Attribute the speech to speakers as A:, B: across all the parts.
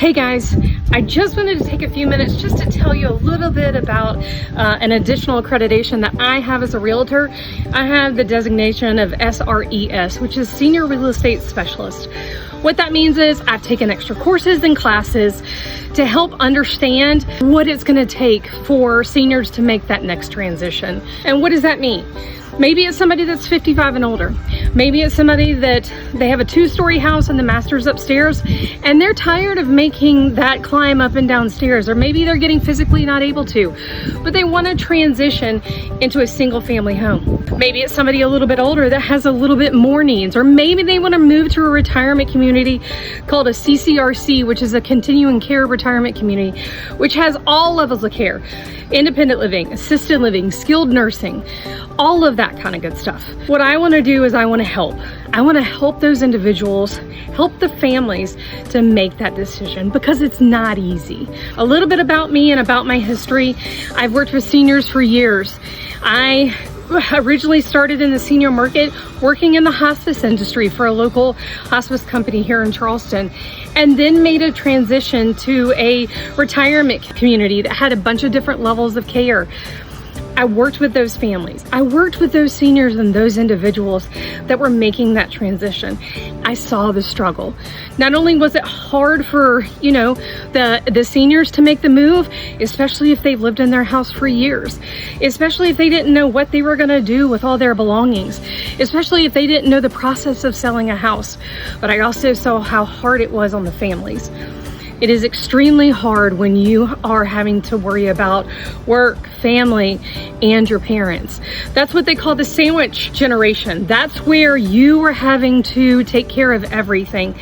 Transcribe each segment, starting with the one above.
A: Hey guys, I just wanted to take a few minutes just to tell you a little bit about an additional accreditation that I have as a realtor. I have the designation of SRES, which is Senior Real Estate Specialist. What that means is I've taken extra courses and classes to help understand what it's going to take for seniors to make that next transition. And what does that mean? Maybe it's somebody that's 55 and older. Maybe it's somebody that they have a 2-story house and the master's upstairs and they're tired of making that climb up and down stairs, or maybe they're getting physically not able to, but they want to transition into a single family home. Maybe it's somebody a little bit older that has a little bit more needs, or maybe they want to move to a retirement community called a CCRC, which is a continuing care retirement community, which has all levels of care: independent living, assisted living, skilled nursing, all of that kind of good stuff. What I want to do is I want to help. I want to help those individuals, help the families to make that decision, because it's not easy. A little bit about me and about my history. I've worked with seniors for years. I originally started in the senior market, working in the hospice industry for a local hospice company here in Charleston, and then made a transition to a retirement community that had a bunch of different levels of care. I worked with those families. I worked with those seniors and those individuals that were making that transition. I saw the struggle. Not only was it hard for, the seniors to make the move, especially if they've lived in their house for years, especially if they didn't know what they were going to do with all their belongings, especially if they didn't know the process of selling a house, but I also saw how hard it was on the families. It is extremely hard when you are having to worry about work, family, and your parents. That's what they call the sandwich generation. That's where you are having to take care of everything.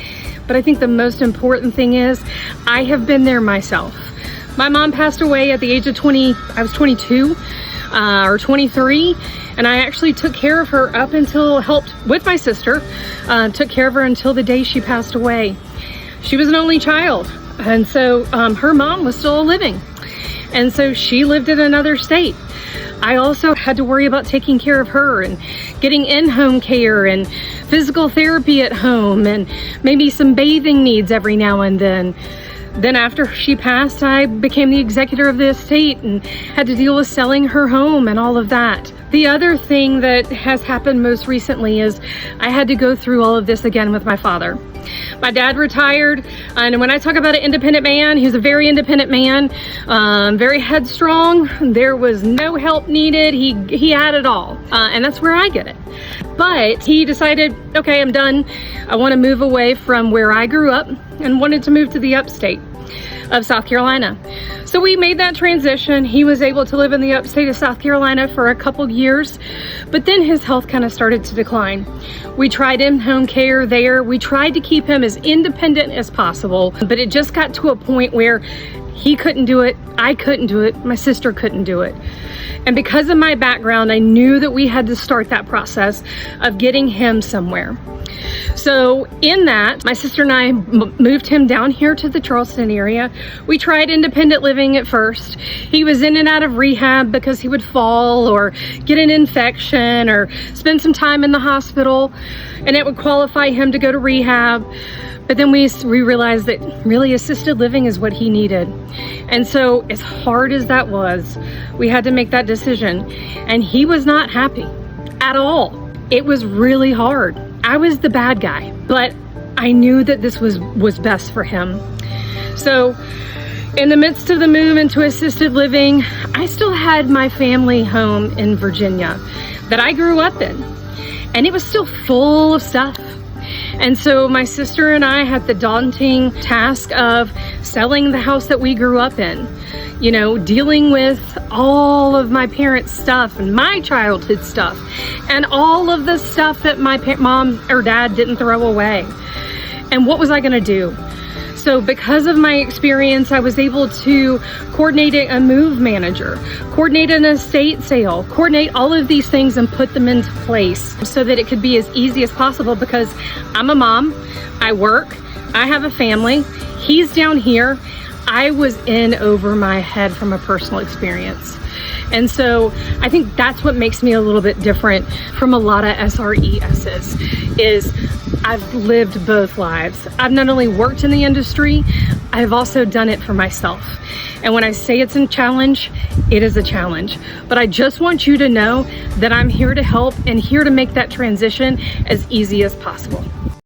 A: But I think the most important thing is I have been there myself. My mom passed away at the age of 20. I was 22 or 23. And I actually took care of her up until, helped with my sister, took care of her until the day she passed away. She was an only child. And so her mom was still living. And so she lived in another state. I also had to worry about taking care of her and getting in-home care and physical therapy at home and maybe some bathing needs every now and then. Then after she passed, I became the executor of the estate and had to deal with selling her home and all of that. The other thing that has happened most recently is I had to go through all of this again with my father. My dad retired, and when I talk about an independent man, he was a very independent man, very headstrong. There was no help needed. He had it all, and that's where I get it. But he decided, okay, I'm done. I want to move away from where I grew up and wanted to move to the upstate of South Carolina. So we made that transition. He was able to live in the upstate of South Carolina for a couple years, but then his health kind of started to decline. We tried in-home care there. We tried to keep him as independent as possible, but it just got to a point where he couldn't do it, I couldn't do it, my sister couldn't do it. And because of my background, I knew that we had to start that process of getting him somewhere. So in that, my sister and I moved him down here to the Charleston area. We tried independent living at first. He was in and out of rehab because he would fall or get an infection or spend some time in the hospital, and it would qualify him to go to rehab. But then we realized that really assisted living is what he needed. And so as hard as that was, we had to make that decision. And he was not happy at all. It was really hard. I was the bad guy, but I knew that this was best for him. So in the midst of the move into assisted living, I still had my family home in Virginia that I grew up in, and it was still full of stuff. And so my sister and I had the daunting task of selling the house that we grew up in, dealing with all of my parents' stuff and my childhood stuff and all of the stuff that my mom or dad didn't throw away. And what was I going to do? So because of my experience, I was able to coordinate a move manager, coordinate an estate sale, coordinate all of these things and put them into place so that it could be as easy as possible, because I'm a mom, I work, I have a family, he's down here. I was in over my head from a personal experience. And so I think that's what makes me a little bit different from a lot of SRESs, is I've lived both lives. I've not only worked in the industry, I've also done it for myself. And when I say it's a challenge, it is a challenge. But I just want you to know that I'm here to help and here to make that transition as easy as possible.